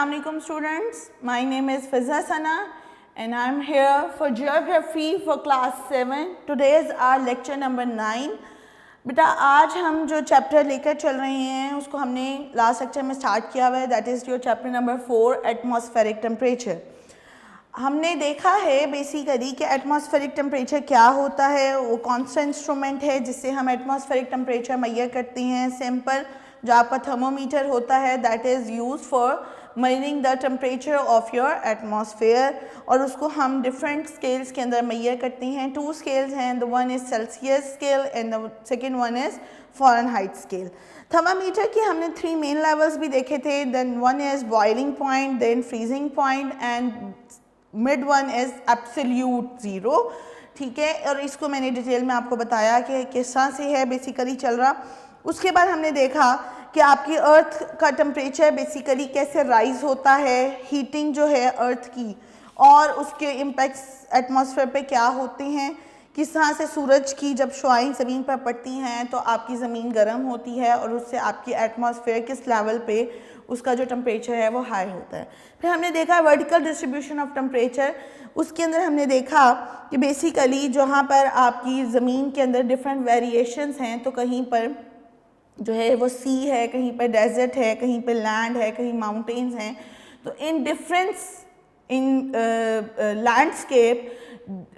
Assalamualaikum students, my name is Fizza Sana and I am here for geography for class 7. Today is our lecture number 9. बेटा आज हम जो chapter लेकर चल रहे हैं उसको हमने लास्ट लेक्चर में स्टार्ट किया हुआ है, that is your chapter number 4 atmospheric temperature. हमने देखा है बेसिकली कि एटमॉस्फेरिक टेम्परेचर क्या होता है, वो कौन सा इंस्ट्रूमेंट है जिससे हम एटमॉस्फेरिक टेम्परेचर मेजर करते हैं। सिंपल जो आपका थर्मोमीटर होता है that is use for measuring the temperature of your atmosphere, और उसको हम डिफरेंट स्केल्स के अंदर मेजर करते हैं। 2 स्केल्स हैं, the one is Celsius scale and the second one is Fahrenheit scale. Thermometer की हमने 3 मेन लेवल्स भी देखे थे, then one is boiling point, then freezing point and mid one is absolute zero. ठीक है, और इसको मैंने डिटेल में आपको बताया कि किस तरह से है बेसिकली चल रहा। उसके बाद हमने देखा कि आपकी अर्थ का टेम्परेचर बेसिकली कैसे राइज होता है, हीटिंग जो है अर्थ की, और उसके इम्पैक्ट्स एटमॉस्फेयर पे क्या होते हैं, किस तरह से सूरज की जब शुआएं ज़मीन पर पड़ती हैं तो आपकी ज़मीन गर्म होती है और उससे आपकी एटमॉस्फेयर किस लेवल पे उसका जो टेम्परेचर है वो हाई होता है। फिर हमने देखा वर्टिकल डिस्ट्रीब्यूशन ऑफ टेम्परेचर। उसके अंदर हमने देखा कि बेसिकली जहाँ पर आपकी ज़मीन के अंदर डिफरेंट वेरिएशंस हैं, तो कहीं पर जो है वो सी है, कहीं पर डेजर्ट है, कहीं पर लैंड है, कहीं माउंटेन्स हैं। तो in difference in landscape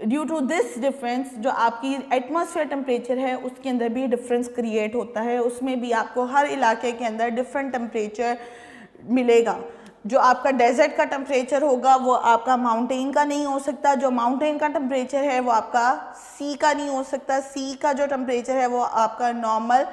due to this difference जो आपकी एटमॉस्फेयर टेम्परेचर है उसके अंदर भी डिफरेंस क्रिएट होता है। उसमें भी आपको हर इलाके के अंदर डिफरेंट टेम्परेचर मिलेगा। जो आपका डेजर्ट का टेम्परेचर होगा वो आपका माउंटेन का नहीं हो सकता, जो माउंटेन का टेम्परेचर है वो आपका सी का नहीं हो सकता, सी का जो टेम्परेचर है वो आपका नॉर्मल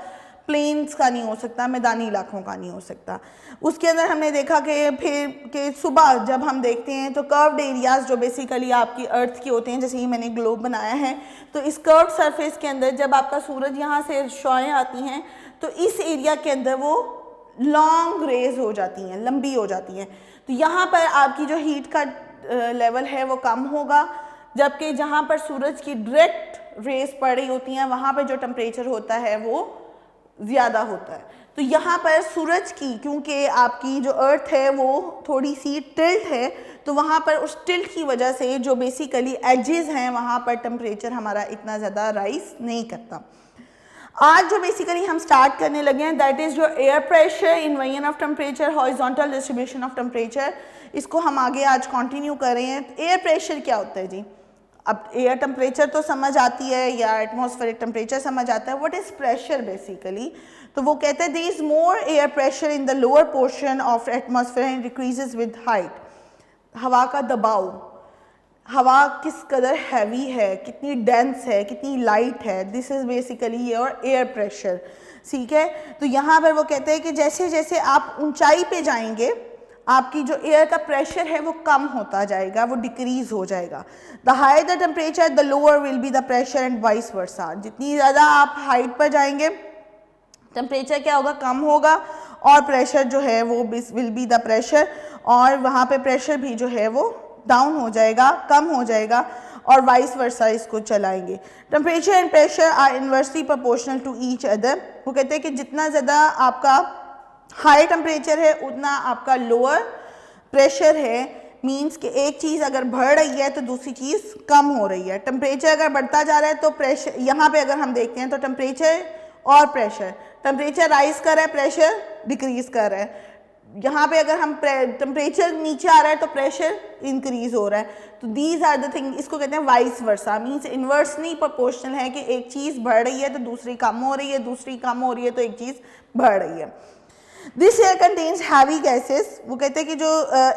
प्लेन्स का नहीं हो सकता, मैदानी इलाकों का नहीं हो सकता। उसके अंदर हमने देखा कि फिर कि सुबह जब हम देखते हैं तो कर्व्ड एरियाज़ जो बेसिकली आपकी अर्थ के होते हैं, जैसे ही मैंने ग्लोब बनाया है, तो इस कर्व्ड सरफेस के अंदर जब आपका सूरज यहाँ से शुआएं आती हैं तो इस एरिया के अंदर वो लॉन्ग रेज हो जाती हैं, लंबी हो जाती हैं। तो यहाँ पर आपकी जो हीट का लेवल है वो कम होगा, जबकि जहाँ पर सूरज की डायरेक्ट रेज पड़ रही होती हैं वहाँ पर जो टेम्परेचर होता है वो ज़्यादा होता है। तो यहाँ पर सूरज की, क्योंकि आपकी जो अर्थ है वो थोड़ी सी टिल्ट है, तो वहाँ पर उस टिल्ट की वजह से जो बेसिकली एजेस हैं वहाँ पर टेम्परेचर हमारा इतना ज़्यादा राइज नहीं करता। आज जो बेसिकली हम स्टार्ट करने लगे हैं दैट इज़ जो air pressure in variation of temperature, horizontal distribution of temperature, इसको हम आगे आज कंटिन्यू कर रहे हैं। एयर प्रेशर क्या होता है जी? अब एयर टेम्परेचर तो समझ आती है या एटमॉस्फेरिक टेम्परेचर समझ आता है, व्हाट इज़ प्रेशर देयर तो वो कहते हैं there is more air pressure in the lower portion of atmosphere and decreases with height. हवा का दबाव, हवा किस कदर हैवी है, कितनी डेंस है, कितनी लाइट है, this is basically your air pressure. ठीक है, तो यहाँ पर वो कहते हैं कि जैसे जैसे आप ऊंचाई पे जाएंगे आपकी जो एयर का प्रेशर है वो कम होता जाएगा, वो डिक्रीज हो जाएगा। The higher the temperature the lower will be the pressure and vice versa. जितनी ज़्यादा आप हाइट पर जाएंगे टेम्परेचर क्या होगा, कम होगा, और प्रेशर जो है वो विल बी द प्रेशर, और वहाँ पे प्रेशर भी जो है वो डाउन हो जाएगा, कम हो जाएगा, और वाइस वर्सा इसको चलाएंगे। Temperature and pressure are inversely proportional to each other. वो कहते हैं कि जितना ज़्यादा आपका हाई टेम्परेचर है उतना आपका लोअर प्रेशर है, मींस कि एक चीज़ अगर बढ़ रही है तो दूसरी चीज़ कम हो रही है। टेम्परेचर अगर बढ़ता जा रहा है तो प्रेशर, यहाँ पे अगर हम देखते हैं तो टेम्परेचर और प्रेशर, टेम्परेचर राइज कर रहा है, प्रेशर डिक्रीज कर रहा है। यहाँ पे अगर हम टेम्परेचर नीचे आ रहा है तो प्रेशर इंक्रीज हो रहा है। तो दीज आर द थिंग, इसको कहते हैं vice versa, means inversely proportional है कि एक चीज़ बढ़ रही है तो दूसरी कम हो रही है, दूसरी कम हो रही है तो एक चीज़ बढ़ रही है। This air contains heavy gases. वो कहते हैं कि जो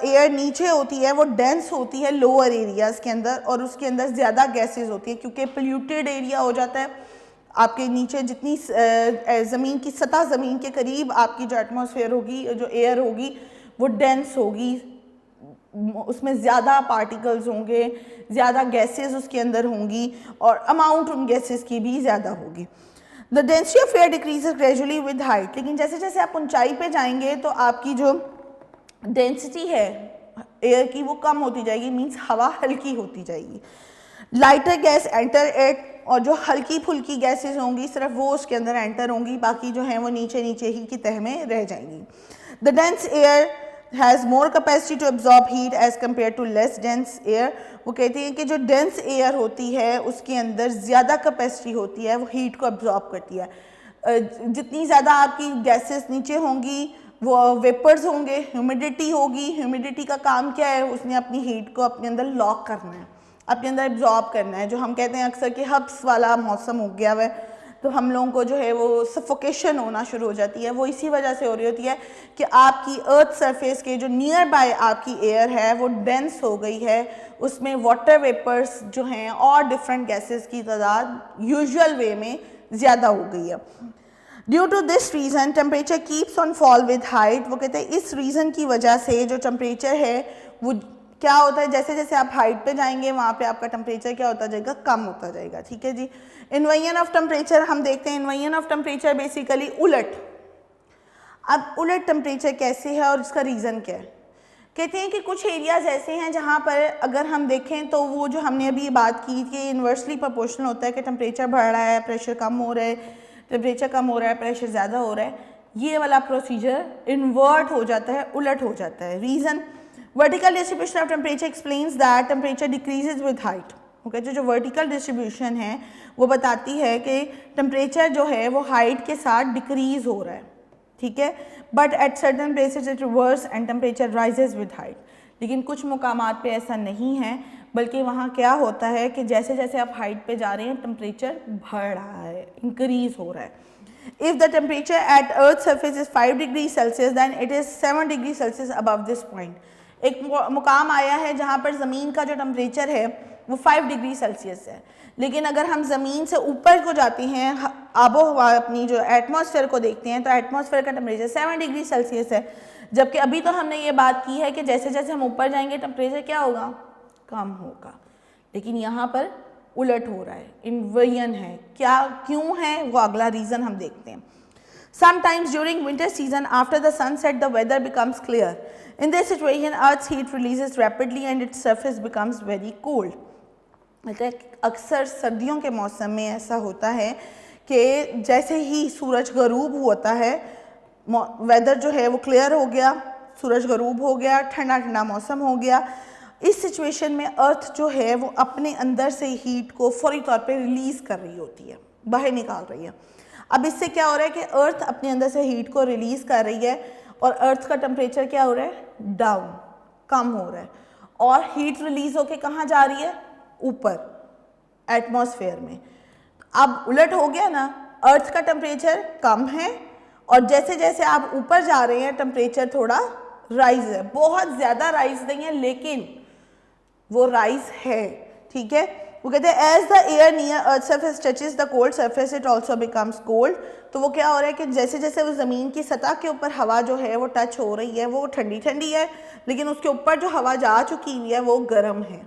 एयर नीचे होती है वो डेंस होती है लोअर एरियाज़ के अंदर, और उसके अंदर ज़्यादा गैसेस होती है क्योंकि पोल्यूटेड एरिया हो जाता है। आपके नीचे जितनी ज़मीन की सतह, ज़मीन के करीब आपकी जो एटमॉस्फेयर होगी, जो एयर होगी वो डेंस होगी, उसमें ज़्यादा पार्टिकल्स होंगे, ज़्यादा गैसेस उसके अंदर होंगी, और अमाउंट उन गैसेस की भी ज़्यादा होगी। The density of air decreases gradually with height. लेकिन जैसे जैसे आप ऊंचाई पे जाएंगे तो आपकी जो डेंसिटी है एयर की वो कम होती जाएगी, मीन्स हवा हल्की होती जाएगी। लाइटर गैस एंटर इट, और जो हल्की फुल्की गैसेस होंगी सिर्फ वो उसके अंदर एंटर होंगी, बाकी जो हैं वो नीचे नीचे ही की तह में रह जाएंगी। The dense air has more capacity to absorb heat as compare to less dense air. वो कहते हैं कि जो डेंस एयर होती है उसके अंदर ज़्यादा कैपेसिटी होती है, वो हीट को एब्जॉर्ब करती है। जितनी ज़्यादा आपकी गैसेस नीचे होंगी वो वेपर्स होंगे, ह्यूमिडिटी होगी। ह्यूमिडिटी का काम क्या है, उसने अपनी हीट को अपने अंदर लॉक करना है, अपने अंदर एब्जॉर्ब करना है। जो हम कहते हैं अक्सर कि हब्स वाला मौसम हो गया हुआ है, तो हम लोगों को जो है वो सफोकेशन होना शुरू हो जाती है। वो इसी वजह से हो रही होती है कि आपकी अर्थ सरफेस के जो नियर बाय आपकी एयर है वो डेंस हो गई है, उसमें वाटर वेपर्स जो हैं और डिफरेंट गैसेस की तादाद यूजुअल वे में ज़्यादा हो गई है। Due to this reason temperature keeps on fall with height. वो कहते हैं इस रीज़न की वजह से जो टेम्परेचर है वो क्या होता है, जैसे जैसे आप हाइट पे जाएंगे वहाँ पे आपका टेम्परेचर क्या होता जाएगा, कम होता जाएगा। ठीक है जी। इन्वर्जन ऑफ टेम्परेचर हम देखते हैं। इन्वर्जन ऑफ टेम्परेचर बेसिकली उलट। अब उलट टेम्परेचर कैसे है और इसका रीज़न क्या है? कहते हैं कि कुछ एरियाज़ ऐसे हैं जहाँ पर अगर हम देखें तो वो जो हमने अभी बात की कि इन्वर्सली प्रोपोर्शनल होता है कि टेम्परेचर बढ़ रहा है, प्रेशर कम हो रहा है, टेम्परेचर कम हो रहा है, प्रेशर ज़्यादा हो रहा है। ये वाला प्रोसीजर इन्वर्ट हो जाता है, उलट हो जाता है। Reason vertical distribution of temperature explains that temperature decreases with height. Okay, जो वर्टिकल डिस्ट्रीब्यूशन है वो बताती है कि टेम्परेचर जो है वो हाइट के साथ डिक्रीज हो रहा है। ठीक है, but at certain places it reverse and temperature rises with height. लेकिन कुछ मुकामात पे ऐसा नहीं है, बल्कि वहाँ क्या होता है कि जैसे जैसे आप हाइट पे जा रहे हैं टेम्परेचर बढ़ रहा है, इंक्रीज हो रहा है। If the temperature at Earth's surface is 5 degrees Celsius, then it is 7 degrees Celsius above this point. एक मुकाम आया है जहाँ पर ज़मीन का जो टेम्परेचर है वो 5 डिग्री सेल्सियस है, लेकिन अगर हम ज़मीन से ऊपर को जाते हैं, आबो हवा अपनी जो एटमॉस्फेयर को देखते हैं, तो एटमॉस्फेयर का टेम्परेचर 7 डिग्री सेल्सियस है। जबकि अभी तो हमने ये बात की है कि जैसे जैसे हम ऊपर जाएंगे टेम्परेचर क्या होगा, कम होगा। लेकिन यहाँ पर उलट हो रहा है, इन्वर्जन है। क्या क्यों है वो अगला रीज़न हम देखते हैं। Sometimes during winter season after the sunset the weather becomes clear. In this situation Earth's heat releases rapidly and its surface becomes very cold. मतलब अक्सर सर्दियों के मौसम में ऐसा होता है कि जैसे ही सूरज गरूब होता है, वेदर जो है वो क्लियर हो गया, सूरज गरूब हो गया, ठंडा ठंडा मौसम हो गया। इस सिचुएशन में अर्थ जो है वो अपने अंदर से हीट को फौरी तौर पे रिलीज़ कर रही होती है, बाहर निकाल रही है। अब इससे क्या हो रहा है कि अर्थ अपने अंदर से हीट को रिलीज़ कर रही है और अर्थ का टेम्परेचर क्या हो रहा है, डाउन, कम हो रहा है। और हीट रिलीज़ होके कहाँ जा रही है, ऊपर एटमॉस्फेयर में। अब उलट हो गया ना, अर्थ का टेम्परेचर कम है और जैसे जैसे आप ऊपर जा रहे हैं टेम्परेचर थोड़ा राइज है, बहुत ज़्यादा राइज नहीं है लेकिन वो राइज है। ठीक है, वो कहते हैं as the air near earth surface touches the cold surface it also becomes cold. तो वो क्या हो रहा है कि जैसे जैसे वो ज़मीन की सतह के ऊपर हवा जो है वो टच हो रही है, वो ठंडी ठंडी है, लेकिन उसके ऊपर जो हवा जा चुकी हुई है वो गर्म है।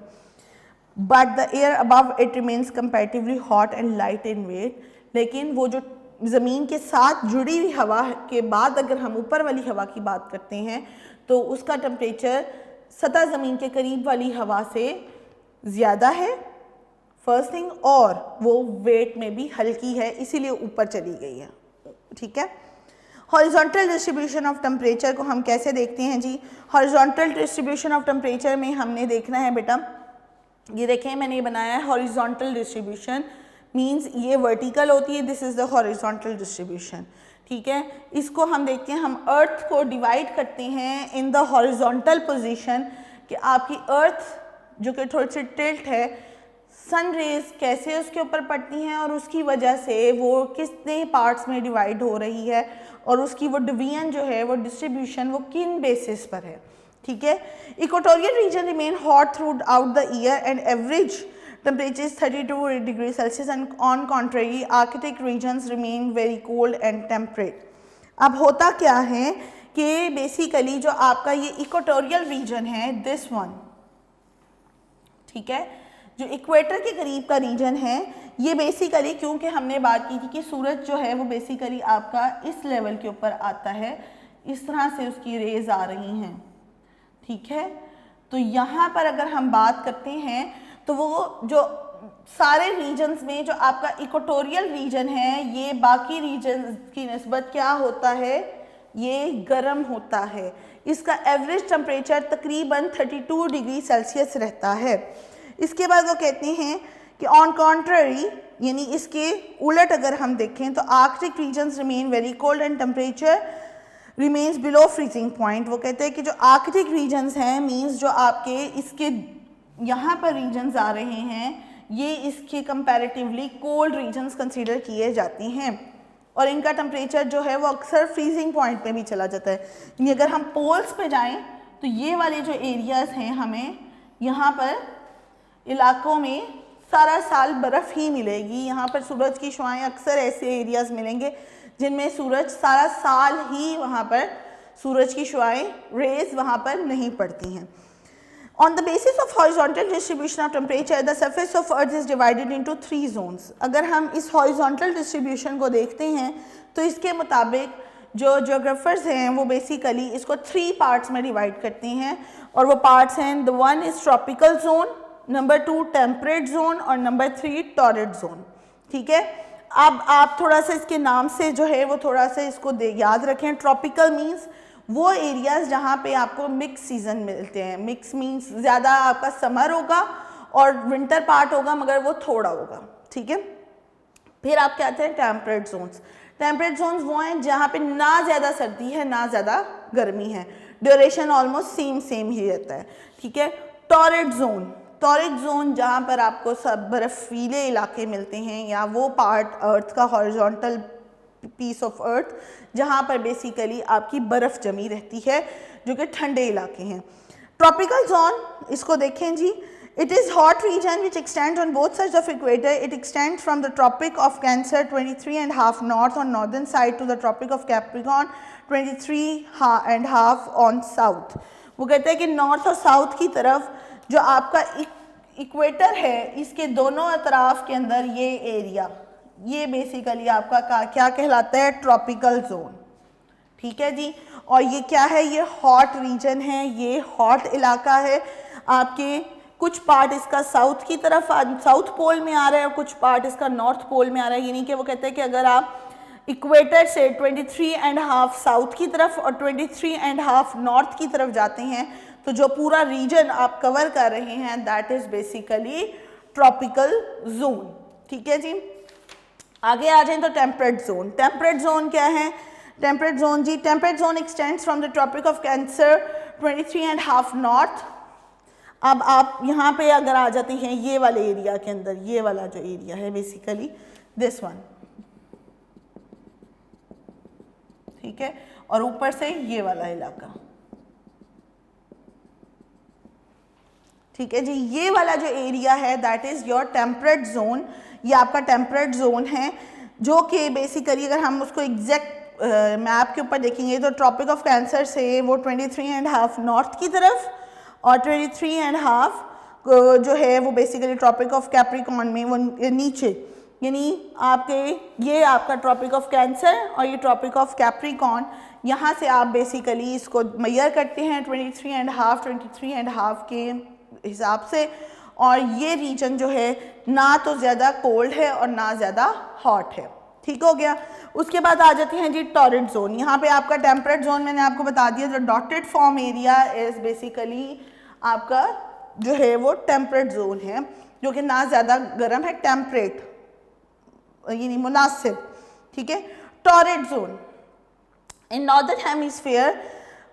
But the air above it remains comparatively hot and light in weight. लेकिन वो जो ज़मीन के साथ जुड़ी हुई हवा के बाद अगर हम ऊपर वाली हवा की बात करते हैं तो उसका टेम्परेचर सतह ज़मीन के करीब वाली हवा से ज़्यादा है, फर्स्ट थिंग, और वो वेट में भी हल्की है, इसीलिए ऊपर चली गई है। ठीक है, हॉरिजॉन्टल डिस्ट्रीब्यूशन ऑफ टेम्परेचर को हम कैसे देखते हैं जी। हॉरिजॉन्टल डिस्ट्रीब्यूशन ऑफ टेम्परेचर में हमने देखना है बेटा, ये देखें मैंने ये बनाया है हॉरिजॉन्टल डिस्ट्रीब्यूशन, मीन्स ये वर्टिकल होती है, this is the horizontal distribution. ठीक है, इसको हम देखते हैं, हम अर्थ को डिवाइड करते हैं इन द हॉरिजॉन्टल पोजीशन, कि आपकी अर्थ जो कि थोड़ी सी टिल्ट है, सन रेज कैसे उसके ऊपर पड़ती हैं और उसकी वजह से वो कितने पार्ट्स में डिवाइड हो रही है और उसकी वो डिवीजन जो है वो डिस्ट्रीब्यूशन वो किन बेसिस पर है। ठीक है, equatorial region remain hot through out the year and average temperature is 32 degrees Celsius and on contrary Arctic regions remain very cold and temperate. अब होता क्या है कि बेसिकली जो आपका ये इक्वेटोरियल रीजन है, दिस वन, ठीक है, जो इक्वेटर के करीब का रीजन है, ये बेसिकली क्योंकि हमने बात की थी कि सूरज जो है वो बेसिकली आपका इस लेवल के ऊपर आता है, इस तरह से उसकी रेज आ रही हैं। ठीक है, तो यहाँ पर अगर हम बात करते हैं तो वो जो सारे रीजन्स में जो आपका इक्वेटोरियल रीजन है ये बाकी रीजन की निस्बत क्या होता है, ये गर्म होता है। इसका एवरेज टेम्परेचर तकरीबन 32 डिग्री सेल्सियस रहता है। इसके बाद वो कहते हैं कि ऑन कॉन्ट्ररी, यानी इसके उलट अगर हम देखें तो Arctic regions remain very cold and temperature remains below freezing point. वो कहते हैं कि जो आर्कटिक रीजन्स हैं, मीन्स जो आपके इसके यहाँ पर रीजन्स आ रहे हैं, ये इसके कंपैरेटिवली कोल्ड रीजन्स कंसीडर किए जाते हैं और इनका टेम्परेचर जो है वो अक्सर फ्रीजिंग पॉइंट पे भी चला जाता है। यानी अगर हम पोल्स पे जाएं तो ये वाले जो एरियाज़ हैं, हमें यहाँ पर इलाकों में सारा साल बर्फ़ ही मिलेगी। यहाँ पर सूरज की शुआएं अक्सर ऐसे एरियाज़ मिलेंगे जिनमें सूरज सारा साल ही, वहाँ पर सूरज की शुआएं रेज वहाँ पर नहीं पड़ती हैं। On the basis of horizontal distribution of temperature, the surface of Earth is divided into 3 zones. अगर हम इस horizontal distribution को देखते हैं तो इसके मुताबिक जो जोग्राफर्स हैं वो बेसिकली इसको 3 पार्ट्स में डिवाइड करते हैं और वो पार्ट्स हैं, the 1 is tropical zone, number 2 temperate zone और नंबर 3 टॉरेट जोन। ठीक है, अब आप थोड़ा सा इसके नाम से जो है वो थोड़ा सा इसको याद रखें। ट्रॉपिकल मीन्स वो एरियाज़ जहाँ पे आपको मिक्स सीज़न मिलते हैं। मिक्स मीन्स ज़्यादा आपका समर होगा और विंटर पार्ट होगा मगर वो थोड़ा होगा। ठीक है, फिर आप कहते हैं टेम्परेट जोन्स। टेम्परेट जोन्स वो हैं जहाँ पे ना ज़्यादा सर्दी है ना ज़्यादा गर्मी है, ड्यूरेशन ऑलमोस्ट सेम ही रहता है। ठीक है, टॉरेट जोन जहाँ पर आपको सब बर्फीले इलाके मिलते हैं या वो पार्ट अर्थ का हॉरिजॉन्टल पीस ऑफ अर्थ जहाँ पर बेसिकली आपकी बर्फ़ जमी रहती है, जो कि ठंडे इलाके हैं। ट्रॉपिकल जोन, इसको देखें जी, it is hot region which extend on both sides of equator. It extend from the tropic of cancer 23.5 north on northern side to the tropic of capricorn 23.5 on south. वो कहते हैं कि north और south की तरफ जो आपका equator है, इसके दोनों अतराफ के अंदर ये एरिया, ये बेसिकली आपका क्या कहलाता है, ट्रॉपिकल जोन। ठीक है जी, और ये क्या है, ये हॉट रीजन है, ये हॉट इलाका है। आपके कुछ पार्ट इसका साउथ की तरफ साउथ पोल में आ रहा है और कुछ पार्ट इसका नॉर्थ पोल में आ रहा है। यानी कि वो कहते हैं कि अगर आप इक्वेटर से 23.5 साउथ की तरफ और 23.5 नॉर्थ की तरफ जाते हैं तो जो पूरा रीजन आप कवर कर रहे हैं that is basically tropical zone. ठीक है जी, आगे आ जाएं तो टेम्परेट जोन। टेम्परेट जोन क्या है? टेम्परेट जोन जी, temperate zone extends from the tropic of cancer 23.5 north. अब आप यहाँ पे अगर आ जाते हैं ये वाले एरिया के अंदर, ये वाला जो एरिया है बेसिकली दिस वन, ठीक है, और ऊपर से ये वाला इलाका, ठीक है जी, ये वाला जो एरिया है that is your temperate zone. ये आपका टेम्परेट जोन है जो कि बेसिकली अगर हम उसको एग्जैक्ट मैप के ऊपर देखेंगे तो ट्रॉपिक ऑफ कैंसर से वो 23.5 नॉर्थ की तरफ और 23.5 जो है वो बेसिकली ट्रॉपिक ऑफ कैप्रिकॉर्न में वो नीचे, यानी आपके ये आपका ट्रॉपिक ऑफ कैंसर और ये ट्रॉपिक ऑफ कैप्रिकॉर्न, यहाँ से आप बेसिकली इसको मेजर करते हैं 23.5 के हिसाब से। और ये रीजन जो है ना तो ज़्यादा कोल्ड है और ना ज़्यादा हॉट है। ठीक हो गया। उसके बाद आ जाते हैं जी टॉरेट जोन। यहाँ पे आपका टेम्परेट जोन मैंने आपको बता दिया, जो dotted form area is basically आपका जो है वो टेम्परेट जोन है, जो कि ना ज़्यादा गर्म है, टेम्परेट यानी मुनासिब। ठीक है। Torrid zone in northern hemisphere,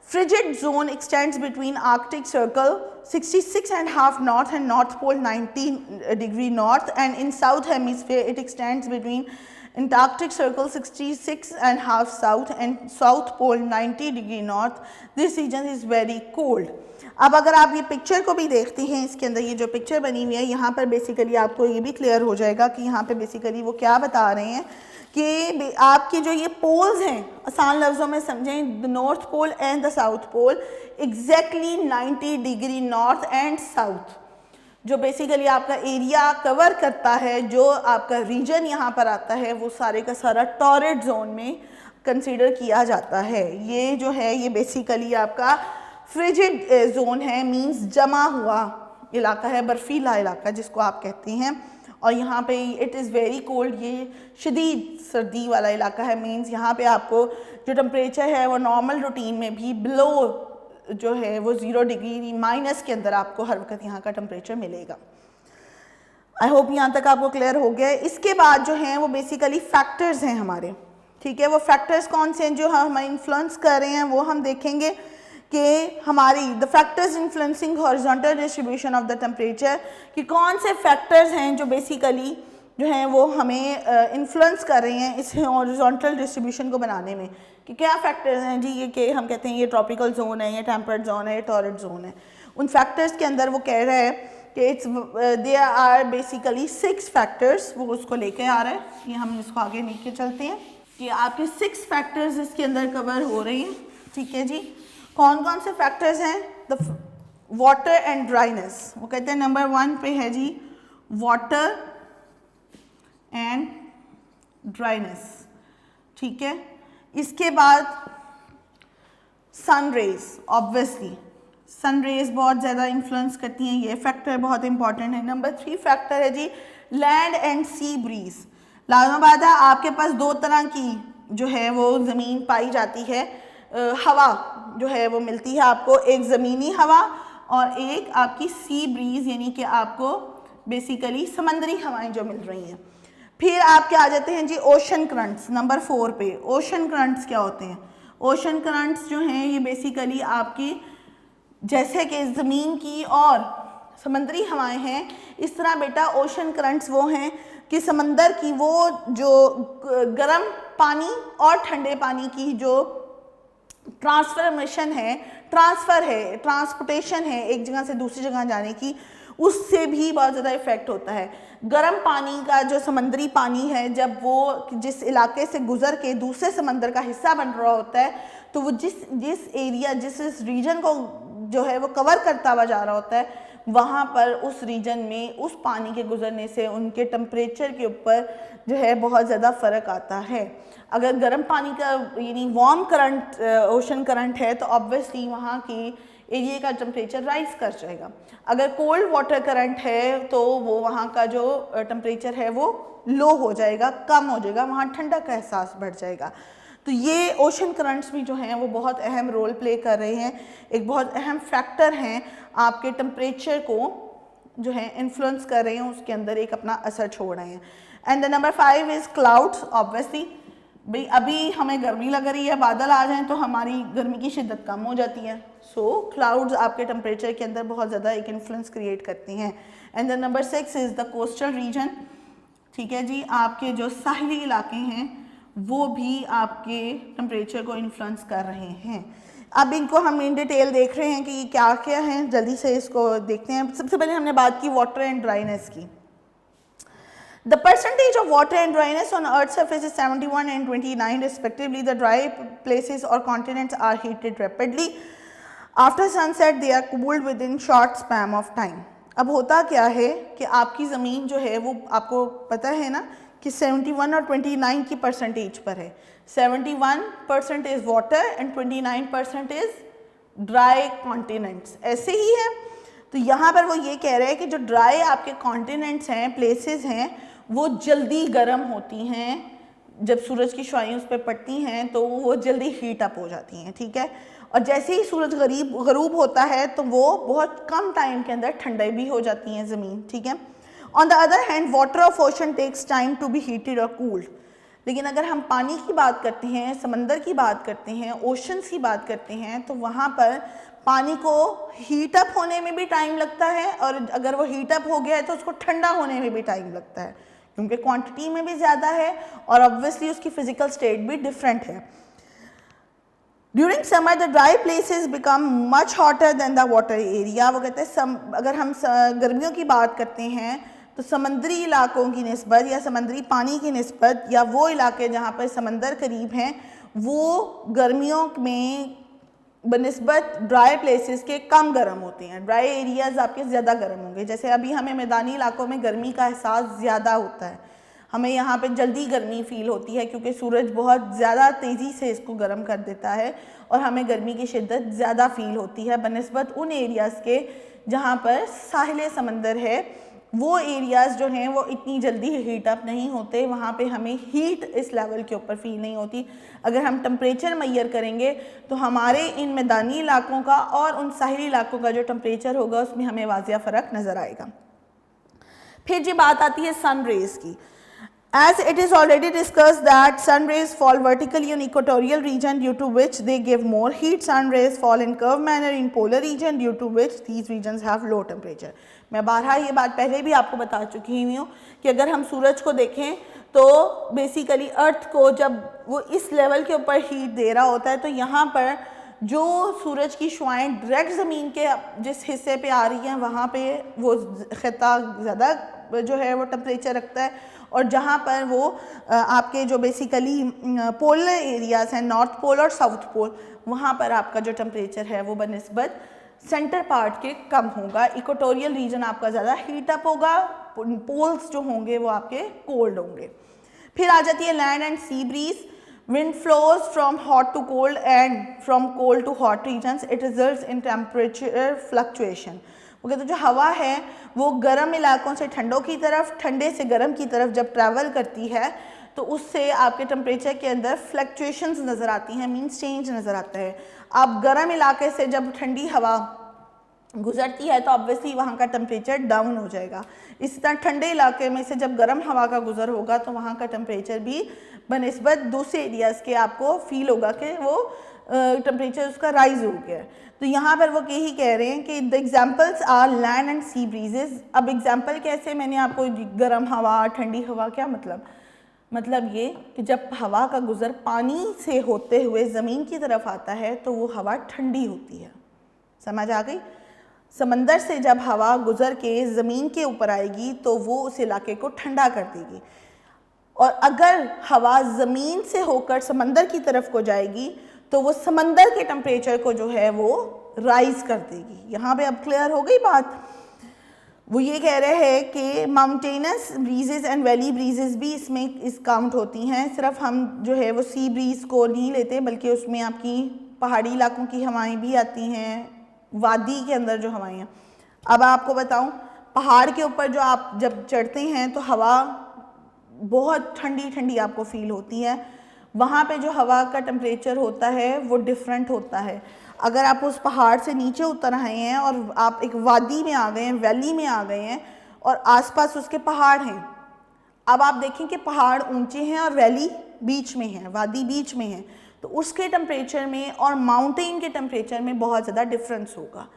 frigid zone extends between Arctic Circle 66.5 north and North Pole 90° north, and in South Hemisphere it extends between Antarctic Circle 66.5 south and South Pole 90° north. This region is very cold. अब अगर आप ये picture को भी देखते हैं, इसके अंदर ये जो पिक्चर बनी हुई है, यहाँ पर बेसिकली आपको ये भी क्लियर हो जाएगा कि यहाँ पे बेसिकली वो क्या बता रहे हैं कि आपके जो ये पोल्स हैं, आसान लफ्ज़ों में समझें, the North Pole and the South Pole exactly 90° north and south, जो बेसिकली आपका एरिया कवर करता है, जो आपका रीजन यहाँ पर आता है, वो सारे का सारा टॉरेट जोन में कंसीडर किया जाता है। ये जो है ये बेसिकली आपका फ्रिजिड जोन है, मींस जमा हुआ इलाका है, बर्फीला इलाका जिसको आप कहते हैं, और यहाँ पे इट इज़ वेरी कोल्ड, ये शदीद सर्दी वाला इलाका है। मीन्स यहाँ पे आपको जो टेम्परेचर है वो नॉर्मल रूटीन में भी बिलो जो है वो 0 डिग्री माइनस के अंदर आपको हर वक्त यहाँ का टेम्परेचर मिलेगा। आई होप यहाँ तक आपको क्लियर हो गया है। इसके बाद जो हैं वो बेसिकली फैक्टर्स हैं हमारे, ठीक है। वो फैक्टर्स कौन से हैं जो हमें इन्फ्लुएंस कर रहे हैं, वो हम देखेंगे कि हमारी the factors influencing horizontal distribution of the temperature, कि कौन से फैक्टर्स हैं जो बेसिकली जो हैं वो हमें इन्फ्लुएंस कर रहे हैं इस हॉरिजॉन्टल डिस्ट्रीब्यूशन को बनाने में। कि क्या फैक्टर्स हैं जी, ये कि हम कहते हैं ये ट्रॉपिकल जोन है, ये टेम्परेट जोन है, ये टॉररेट जोन है। उन फैक्टर्स के अंदर वो कह रहा है कि it's there are basically 6 factors, वो उसको लेके आ रहा है। ये हम इसको आगे लेके चलते हैं कि आपके 6 फैक्टर्स इसके अंदर कवर हो रहे हैं, ठीक है जी। कौन कौन से फैक्टर्स हैं? द वाटर एंड ड्राइनेस, वो कहते हैं नंबर 1 पे है जी वाटर एंड ड्राइनेस, ठीक है। इसके बाद sun rays, obviously sun rays बहुत ज़्यादा इन्फ्लुएंस करती हैं, ये फैक्टर बहुत इंपॉर्टेंट है। नंबर 3 फैक्टर है जी लैंड एंड सी ब्रीज। लाजमी बात है आपके पास 2 तरह की जो है वो ज़मीन पाई जाती है, हवा जो है वो मिलती है आपको, एक ज़मीनी हवा और एक आपकी सी ब्रीज, यानी कि आपको बेसिकली समंदरी हवाएं जो मिल रही हैं। फिर आपके आ जाते हैं जी ओशन करंट्स, नंबर 4 पे। ओशन करंट्स क्या होते हैं? ओशन करंट्स जो हैं ये बेसिकली आपकी जैसे कि ज़मीन की और समंदरी हवाएं हैं, इस तरह बेटा ओशन करंट्स वो हैं कि समंदर की वो जो गर्म पानी और ठंडे पानी की जो ट्रांसफॉर्मेशन है, ट्रांसपोर्टेशन है एक जगह से दूसरी जगह जाने की, उससे भी बहुत ज़्यादा इफ़ेक्ट होता है। गर्म पानी का जो समंदरी पानी है, जब वो जिस इलाके से गुज़र के दूसरे समंदर का हिस्सा बन रहा होता है, तो वो जिस एरिया जिस रीजन को जो है वो कवर करता हुआ जा रहा होता है, वहाँ पर उस रीजन में उस पानी के गुजरने से उनके टेम्परेचर के ऊपर जो है बहुत ज़्यादा फ़र्क आता है। अगर गर्म पानी का यानी वार्म करंट ओशन करंट है तो ऑब्वियसली वहाँ की एरिया का टेम्परेचर राइज कर जाएगा। अगर कोल्ड वाटर करंट है तो वो वहाँ का जो टेम्परेचर है वो लो हो जाएगा, कम हो जाएगा, वहाँ ठंडक का एहसास बढ़ जाएगा। तो ये ओशन करंट्स भी जो हैं वो बहुत अहम रोल प्ले कर रहे हैं, एक बहुत अहम फैक्टर हैं, आपके टेम्परेचर को जो है इन्फ्लुएंस कर रहे हैं, उसके अंदर एक अपना असर छोड़ रहे हैं। And the number 5 is clouds. Obviously भाई अभी हमें गर्मी लग रही है, बादल आ जाएं तो हमारी गर्मी की शिद्दत कम हो जाती है। सो क्लाउड्स आपके टेम्परेचर के अंदर बहुत ज़्यादा एक इन्फ्लुएंस क्रिएट करती हैं। And the number 6 is the coastal region, ठीक है जी। आपके जो साहिली इलाके हैं वो भी आपके टेम्परेचर को इन्फ्लुएंस कर रहे हैं। अब इनको हम इन डिटेल देख रहे हैं कि ये क्या क्या है, जल्दी से इसको देखते हैं। सबसे पहले हमने बात की वाटर एंड ड्राइनेस की। The percentage of water and dryness on Earth's surface is 71 and 29 respectively. The dry places or continents are heated rapidly. After sunset, they are cooled within short span of time. अब होता क्या है कि आपकी ज़मीन जो है वो आपको पता है ना कि 71 और 29 की परसेंटेज पर है। 71% is water and 29% is dry continents, ऐसे ही है। तो यहाँ पर वो ये कह रहे हैं कि जो ड्राई आपके कॉन्टिनेंट्स हैं, प्लेसेस हैं, वो जल्दी गर्म होती हैं। जब सूरज की शुआएं उस पर पड़ती हैं तो वो जल्दी हीट अप हो जाती हैं, ठीक है। और जैसे ही सूरज गरूब होता है तो वो बहुत कम टाइम के अंदर ठंडी भी हो जाती हैं ज़मीन, ठीक है। On the other hand water of ocean takes time to be heated और कूल्ड। लेकिन अगर हम पानी की बात करते हैं, समंदर की बात करते हैं, ओशंस की बात करते हैं, तो वहाँ पर पानी को हीट अप होने में भी टाइम लगता है, और अगर वो हीट अप हो गया है तो उसको ठंडा होने में भी टाइम लगता है, क्योंकि क्वांटिटी में भी ज़्यादा है और ऑब्वियसली उसकी फिजिकल स्टेट भी डिफरेंट है। During summer the dry places become much hotter then the water area. वो कहते हैं अगर हम गर्मियों की बात करते हैं तो समंदरी इलाकों की निस्बत या समंदरी पानी की निस्बत या वो इलाके जहाँ पर समंदर करीब हैं वो गर्मियों में बनिस्बत ड्राई प्लेसेस के कम गर्म होते हैं। ड्राई एरियाज़ आपके ज़्यादा गर्म होंगे। जैसे अभी हमें मैदानी इलाकों में गर्मी का एहसास ज़्यादा होता है, हमें यहाँ पे जल्दी गर्मी फील होती है क्योंकि सूरज बहुत ज़्यादा तेज़ी से इसको गर्म कर देता है और हमें गर्मी की शिद्दत ज़्यादा फील होती है बनिस्बत उन एरियाज़ के जहाँ पर साहिल समंदर है वो एरियाज़ जो हैं वो इतनी जल्दी हीट अप नहीं होते, वहाँ पे हमें हीट इस लेवल के ऊपर फील नहीं होती। अगर हम टेम्परेचर मैयर करेंगे तो हमारे इन मैदानी इलाकों का और उन साहिली इलाकों का जो टेम्परेचर होगा उसमें हमें वाज़िया फ़र्क नज़र आएगा। फिर जी बात आती है सन रेज़ की। As it is already discussed that sun rays fall vertically on equatorial region due to which they give more heat. Sun rays fall in curved manner in polar region due to which these regions have low temperature. मैं बारहा ये बात पहले भी आपको बता चुकी हुई हूँ कि अगर हम सूरज को देखें तो बेसिकली अर्थ को जब वो इस लेवल के ऊपर हीट दे रहा होता है तो यहाँ पर जो सूरज की शुआएं डायरेक्ट ज़मीन के जिस हिस्से पे आ रही हैं वहाँ पे वो खिता ज़्यादा जो है वो टेम्परेचर रखता है, और जहाँ पर वो आपके जो बेसिकली पोलर एरियाज़ हैं, नॉर्थ पोल और साउथ पोल, वहाँ पर आपका जो टेम्परेचर है वो बनिस्बत सेंटर पार्ट के कम होगा। इक्वेटोरियल रीजन आपका ज़्यादा हीट अप होगा, पोल्स जो होंगे वो आपके कोल्ड होंगे। फिर आ जाती है land and sea breeze. Wind flows from hot to cold and from cold to hot regions, it results in temperature fluctuation. वो कहते हैं जो हवा है वो गर्म इलाकों से ठंडों की तरफ, ठंडे से गर्म की तरफ जब ट्रैवल करती है तो उससे आपके टेम्परेचर के अंदर फ्लक्चुएशंस नज़र आती हैं, मीन्स चेंज नज़र आता है। आप गर्म इलाके से जब ठंडी हवा गुजरती है तो ऑब्वियसली वहाँ का टेम्परेचर डाउन हो जाएगा। इसी तरह ठंडे इलाके में से जब गर्म हवा का गुजर होगा तो वहाँ का टेम्परेचर भी बनिस्बत दूसरे एरियाज़ के आपको फील होगा कि वो टेम्परेचर उसका राइज हो गया है। तो यहाँ पर वो यही कह रहे हैं कि the examples are land and sea breezes. अब एग्जाम्पल कैसे, मैंने आपको गर्म हवा, ठंडी हवा, क्या मतलब ये कि जब हवा का गुज़र पानी से होते हुए ज़मीन की तरफ आता है तो वो हवा ठंडी होती है। समझ आ गई? समंदर से जब हवा गुज़र के ज़मीन के ऊपर आएगी तो वो उस इलाके को ठंडा कर देगी, और अगर हवा ज़मीन से होकर समंदर की तरफ को जाएगी तो वो समंदर के टेम्परेचर को जो है वो राइज़ कर देगी। यहाँ पे अब क्लियर हो गई बात। वो ये कह रहे हैं कि माउंटेनस ब्रीजेज़ एंड वैली ब्रीजेज़ भी इसमें काउंट होती हैं। सिर्फ हम जो है वो सी ब्रीज़ को नहीं लेते बल्कि उसमें आपकी पहाड़ी इलाकों की हवाएं भी आती हैं, वादी के अंदर जो हवाएं हैं। अब आपको बताऊं, पहाड़ के ऊपर जो आप जब चढ़ते हैं तो हवा बहुत ठंडी ठंडी आपको फील होती है। वहाँ पे जो हवा का टेम्परेचर होता है वो डिफरेंट होता है। अगर आप उस पहाड़ से नीचे उतर आए हैं और आप एक वादी में आ गए हैं, वैली में आ गए हैं और आसपास उसके पहाड़ हैं, अब आप देखें कि पहाड़ ऊंचे हैं और वैली बीच में है, वादी बीच में है, तो उसके टेम्परेचर में और माउंटेन के टेम्परेचर में बहुत ज़्यादा डिफरेंस होगा।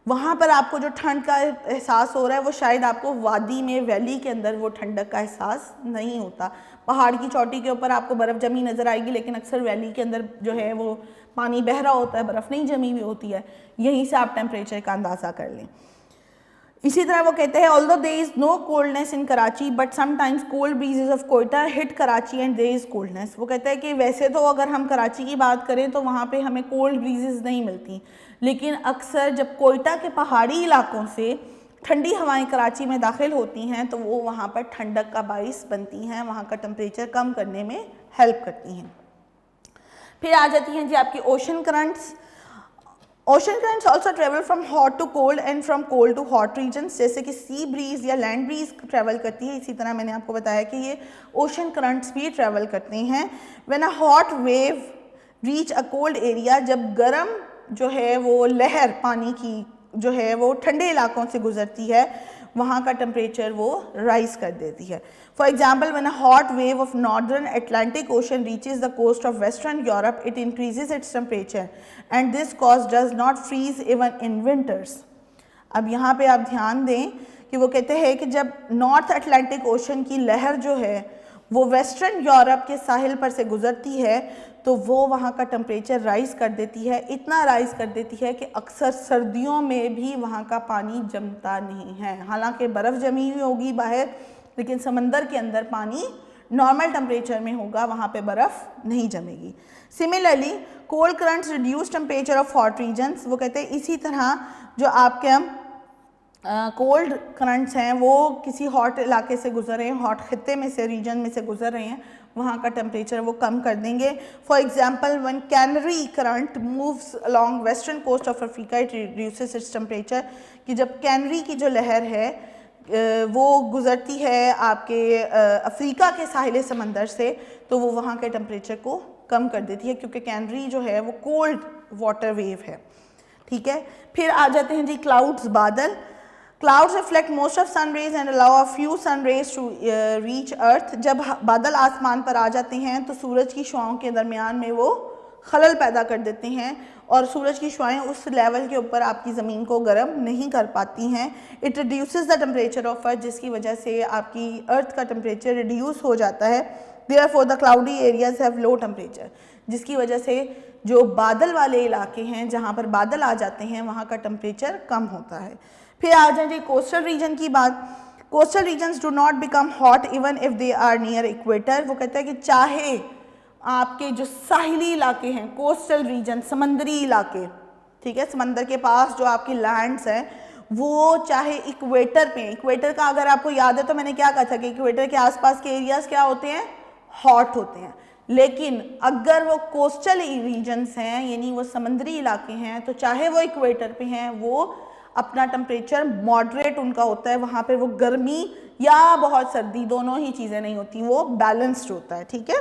वहाँ पर आपको जो ठंड का एहसास हो रहा है वो शायद आपको वादी में, वैली के अंदर वो ठंडक का एहसास नहीं होता। पहाड़ की चोटी के ऊपर आपको बर्फ़ जमी नज़र आएगी, लेकिन अक्सर वैली के अंदर जो है वो पानी बह रहा होता है, बर्फ़ नहीं जमी हुई होती है। यहीं से आप टेम्परेचर का अंदाज़ा कर लें। इसी तरह वो कहते हैं although there is no coldness in Karachi but sometimes cold breezes of Quetta hit Karachi and there is coldness. वो कहते हैं कि वैसे तो अगर हम कराची की बात करें तो वहाँ पे हमें कोल्ड ब्रीजेज नहीं मिलती, लेकिन अक्सर जब कोयटा के पहाड़ी इलाकों से ठंडी हवाएं कराची में दाखिल होती हैं तो वो वहाँ पर ठंडक का बाइस बनती हैं, वहाँ का टेम्परेचर कम करने में हेल्प करती हैं। फिर आ जाती हैं जी आपकी ocean currents. Ocean currents also travel from hot to cold and from cold to hot regions, जैसे कि सी ब्रीज या लैंड ब्रीज ट्रेवल करती है। इसी तरह मैंने आपको बताया कि ये ओशन करंट्स भी ट्रेवल करते हैं। When a hot wave reach a cold area, जब गर्म जो है वो लहर पानी की जो है वो ठंडे इलाकों से गुजरती है, वहाँ का टेम्परेचर वो राइज कर देती है। For example, when a hot wave of northern Atlantic ocean reaches the coast of western Europe, it increases its temperature and this cause does not freeze even in winters. अब यहाँ पे आप ध्यान दें कि वो कहते हैं कि जब नॉर्थ अटलांटिक ओशन की लहर जो है वो वेस्टर्न यूरोप के साहिल पर से गुजरती है तो वो वहाँ का टेम्परेचर राइज़ कर देती है, इतना राइज़ कर देती है कि अक्सर सर्दियों में भी वहाँ का पानी जमता नहीं है। हालांकि बर्फ़ जमी हुई होगी बाहर, लेकिन समंदर के अंदर पानी नॉर्मल टेम्परेचर में होगा, वहाँ पे बर्फ़ नहीं जमेगी। Similarly cold currents reduce temperature of hot regions. वो कहते हैं इसी तरह जो आपके कोल्ड करंट्स हैं वो किसी हॉट इलाके से गुजर रहे हैं, हॉट खित्ते में से, रीजन में से गुजर रहे हैं, वहाँ का टेम्परेचर वो कम कर देंगे। For example, when Canary current moves along western coast of Africa, it reduces its temperature. कि जब कैनरी की जो लहर है वो गुज़रती है आपके अफ्रीका के साहिल समंदर से, तो वो वहाँ के टेम्परेचर को कम कर देती है, क्योंकि कैनरी जो है वो कोल्ड वाटर वेव है, ठीक है। फिर आ जाते हैं जी क्लाउड्स, बादल। Clouds reflect most of sun rays and allow a few sun rays to reach earth. जब बादल आसमान पर आ जाते हैं तो सूरज की शुआओं के दरमियान में वो खलल पैदा कर देते हैं और सूरज की शुआएं उस लेवल के ऊपर आपकी ज़मीन को गर्म नहीं कर पाती हैं। It reduces the temperature of earth, जिसकी वजह से आपकी अर्थ का टेम्परेचर रिड्यूस हो जाता है। Therefore the cloudy areas have low temperature, जिसकी वजह से जो बादल वाले इलाके हैं, जहाँ पर बादल आ जाते हैं, वहाँ का टेम्परेचर कम होता है। फिर आ जाए जी कोस्टल रीजन की बात। Coastal regions do not become hot even if they are near equator. वो कहता है कि चाहे आपके जो साहिली इलाके हैं, कोस्टल रीजन, समंदरी इलाके, ठीक है, समंदर के पास जो आपकी लैंड्स हैं, वो चाहे इक्वेटर पे, इक्वेटर का अगर आपको याद है तो मैंने क्या कहा था कि इक्वेटर के आसपास के एरियाज क्या होते हैं, हॉट होते हैं। लेकिन अगर वो कोस्टल रीजन्स हैं, यानी वो समंदरी इलाके हैं, तो चाहे वो इक्वेटर पे हैं, वो अपना टेम्परेचर मॉडरेट उनका होता है। वहाँ पे वो गर्मी या बहुत सर्दी दोनों ही चीज़ें नहीं होती, वो बैलेंस्ड होता है, ठीक है।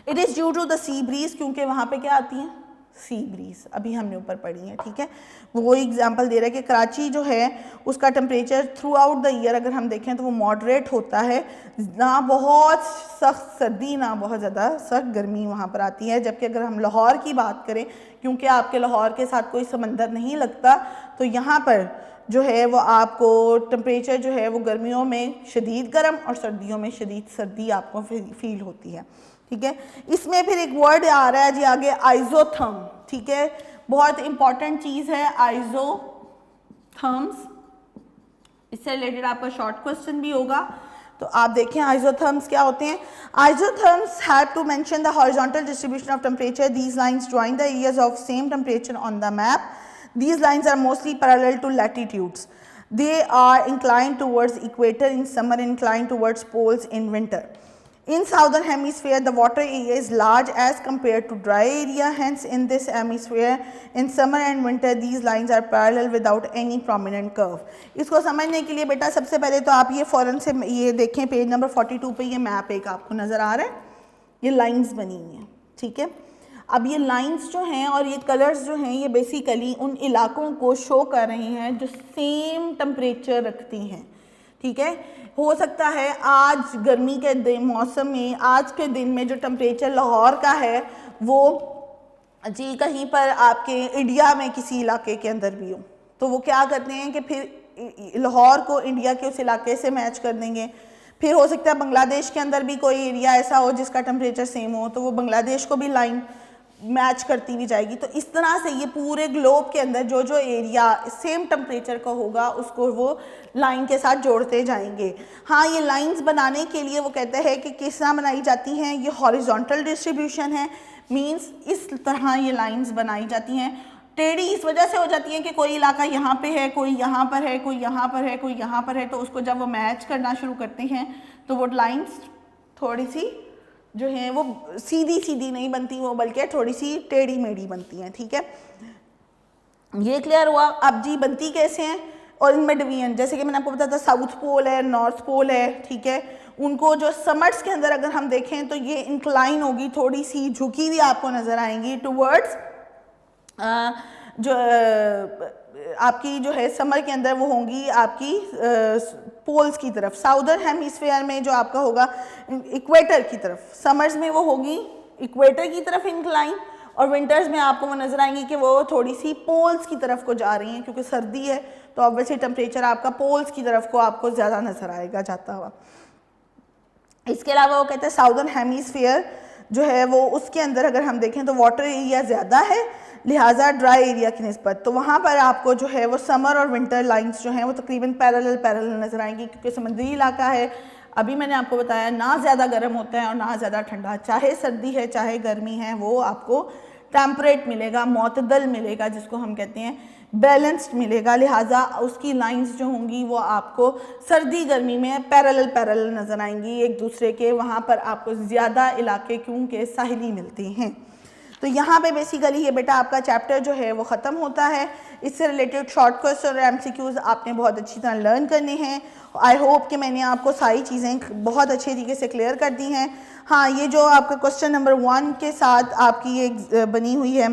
It is due to the sea breeze, क्योंकि वहाँ पे क्या आती हैं, सी ब्रीज, अभी हमने ऊपर पढ़ी है, ठीक है। वो एग्जांपल दे रहा है कि कराची जो है उसका temperature through out the year अगर हम देखें तो वो मॉडरेट होता है, ना बहुत सख्त सर्दी ना बहुत ज़्यादा सख्त गर्मी वहाँ पर आती है। जबकि अगर हम लाहौर की बात करें, क्योंकि आपके लाहौर के साथ कोई समंदर नहीं लगता, तो यहाँ पर जो है वो आपको टेम्परेचर जो है वो गर्मियों में शदीद गर्म और सर्दियों में शदीद सर्दी आपको फील होती है, ठीक है। इसमें फिर एक वर्ड आ रहा है जी आगे, आइजोथर्म, ठीक है, बहुत इंपॉर्टेंट चीज़ है आइजोथर्म्स। इससे रिलेटेड आपका शॉर्ट क्वेश्चन भी होगा, तो आप देखें आइजोथर्म्स क्या होते हैं। Isotherms have to mention the horizontal distribution of temperature. These lines drawing the areas of same temperature on the map. These lines are mostly parallel to latitudes. They are inclined towards equator in summer, inclined towards poles in winter. In southern hemisphere, the water area is large as compared to dry area. Hence, in this hemisphere, in summer and winter, these lines are parallel without any prominent curve. इसको समझने के लिए बेटा सबसे पहले तो आप ये फ़ौरन से ये देखें, पेज नंबर 42 पे ये मैप एक आपको नज़र आ रहा है, ये लाइन्स बनी हुई हैं, ठीक है। अब ये लाइंस जो हैं और ये कलर्स जो हैं, ये बेसिकली उन इलाकों को शो कर रही हैं जो सेम टेम्परेचर रखती हैं, ठीक है। हो सकता है आज गर्मी के मौसम में, आज के दिन में जो टेम्परेचर लाहौर का है वो जी कहीं पर आपके इंडिया में किसी इलाके के अंदर भी हो, तो वो क्या करते हैं कि फिर लाहौर को इंडिया के उस इलाके से मैच कर देंगे। फिर हो सकता है बांग्लादेश के अंदर भी कोई एरिया ऐसा हो जिसका टेम्परेचर सेम हो, तो वो बांग्लादेश को भी लाइन मैच करती भी जाएगी। तो इस तरह से ये पूरे ग्लोब के अंदर जो जो एरिया सेम टेम्परेचर का होगा उसको वो लाइन के साथ जोड़ते जाएंगे। हाँ, ये लाइंस बनाने के लिए वो कहते हैं कि किस तरह बनाई जाती हैं, ये हॉरिजॉन्टल डिस्ट्रीब्यूशन है, मींस इस तरह ये लाइंस बनाई जाती हैं। टेढ़ी इस वजह से हो जाती है कि कोई इलाका यहाँ पे है, कोई यहाँ पर है, कोई यहाँ पर है, कोई यहाँ पर है, तो उसको जब वो मैच करना शुरू करते हैं तो वो लाइंस थोड़ी सी जो है वो सीधी सीधी नहीं बनती, वो बल्कि थोड़ी सी टेढ़ी मेढ़ी बनती हैं, ठीक है। ये क्लियर हुआ। अब जी बनती कैसे हैं और इनमें डिवीजन, जैसे कि मैंने आपको बताया था साउथ पोल है, नॉर्थ पोल है, ठीक है। उनको जो समर्स के अंदर अगर हम देखें तो ये इंक्लाइन होगी, थोड़ी सी झुकी हुई आपको नज़र आएंगी टूवर्ड्स जो आपकी जो है समर के अंदर वो होंगी आपकी पोल्स की तरफ। साउदर्न हेमिस्फीयर में जो आपका होगा इक्वेटर की तरफ, समर्स में वो होगी इक्वेटर की तरफ इंक्लाइन, और विंटर्स में आपको वो नज़र आएंगी कि वो थोड़ी सी पोल्स की तरफ को जा रही हैं, क्योंकि सर्दी है तो ऑब्वियसली टेम्परेचर आपका पोल्स की तरफ को आपको ज़्यादा नज़र आएगा जाता हुआ। इसके अलावा वो कहते हैं साउदर्न हेमिस्फीयर जो है वो उसके अंदर अगर हम देखें तो वाटर एरिया ज़्यादा है, लिहाजा ड्राई एरिया की निस्बत, तो वहाँ पर आपको जो है वो समर और विंटर लाइंस जो हैं वो तकरीबन पैरेलल नज़र आएंगी, क्योंकि समुद्री इलाका है। अभी मैंने आपको बताया ना ज़्यादा गर्म होता है और ना ज़्यादा ठंडा, चाहे सर्दी है चाहे गर्मी है, वो आपको टेम्परेट मिलेगा, मोतदल मिलेगा, जिसको हम कहते हैं बैलेंस्ड मिलेगा। लिहाजा उसकी लाइंस जो होंगी वो आपको सर्दी गर्मी में पैरेलल नज़र आएंगी एक दूसरे के, वहाँ पर आपको ज़्यादा इलाके क्योंकि साहिली मिलते हैं। तो यहाँ पे बेसिकली ये बेटा आपका चैप्टर जो है वो ख़त्म होता है। इससे रिलेटेड शॉर्ट क्वेश्चन और MCQs आपने बहुत अच्छी तरह लर्न करने हैं। आई होप कि मैंने आपको सारी चीज़ें बहुत अच्छे तरीके से क्लियर कर दी हैं। हाँ, ये जो आपका क्वेश्चन नंबर 1 के साथ आपकी ये बनी हुई है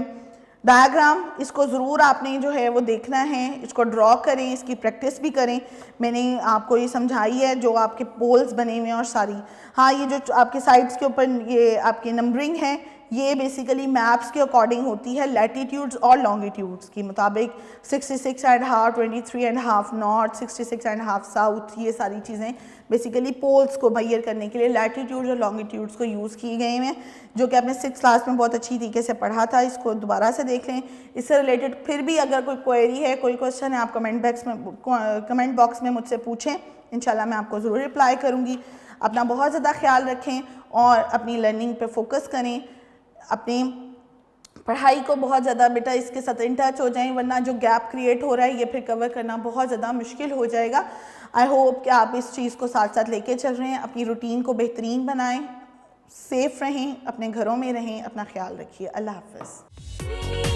डायग्राम, इसको ज़रूर आपने जो है वो देखना है, इसको ड्रॉ करें, इसकी प्रैक्टिस भी करें। मैंने आपको ये समझाई है जो आपके पोल्स बने हुए हैं और सारी। हाँ, ये जो आपके साइड्स के ऊपर ये आपकी नंबरिंग है, ये बेसिकली मैप्स के अकॉर्डिंग होती है, लैटीट्यूड्स और लॉन्गिट्यूड्स के मुताबिक। 66.5, 23.5 नॉर्थ, 66.5 साउथ, ये सारी चीज़ें बेसिकली पोल्स को मेजर करने के लिए लैटीट्यूड्स और लॉन्गिट्यूड्स को यूज़ किए गए हैं, जो कि आपने 6th क्लास में बहुत अच्छी तरीके से पढ़ा था। इसको दोबारा से देख लें। इससे रिलेटेड फिर भी अगर कोई क्वेरी है, कोई क्वेश्चन है, आप कमेंट बॉक्स में मुझसे पूछें, इंशाल्लाह मैं आपको ज़रूर रिप्लाई करूँगी। अपना बहुत ज़्यादा ख्याल रखें और अपनी लर्निंग पे फोकस करें, अपनी पढ़ाई को बहुत ज़्यादा बेटा इसके साथ इन टच हो जाएं, वरना जो गैप क्रिएट हो रहा है ये फिर कवर करना बहुत ज़्यादा मुश्किल हो जाएगा। आई होप कि आप इस चीज़ को साथ साथ लेके चल रहे हैं। अपनी रूटीन को बेहतरीन बनाएं, सेफ़ रहें, अपने घरों में रहें, अपना ख्याल रखिए। अल्लाह हाफ़िज़।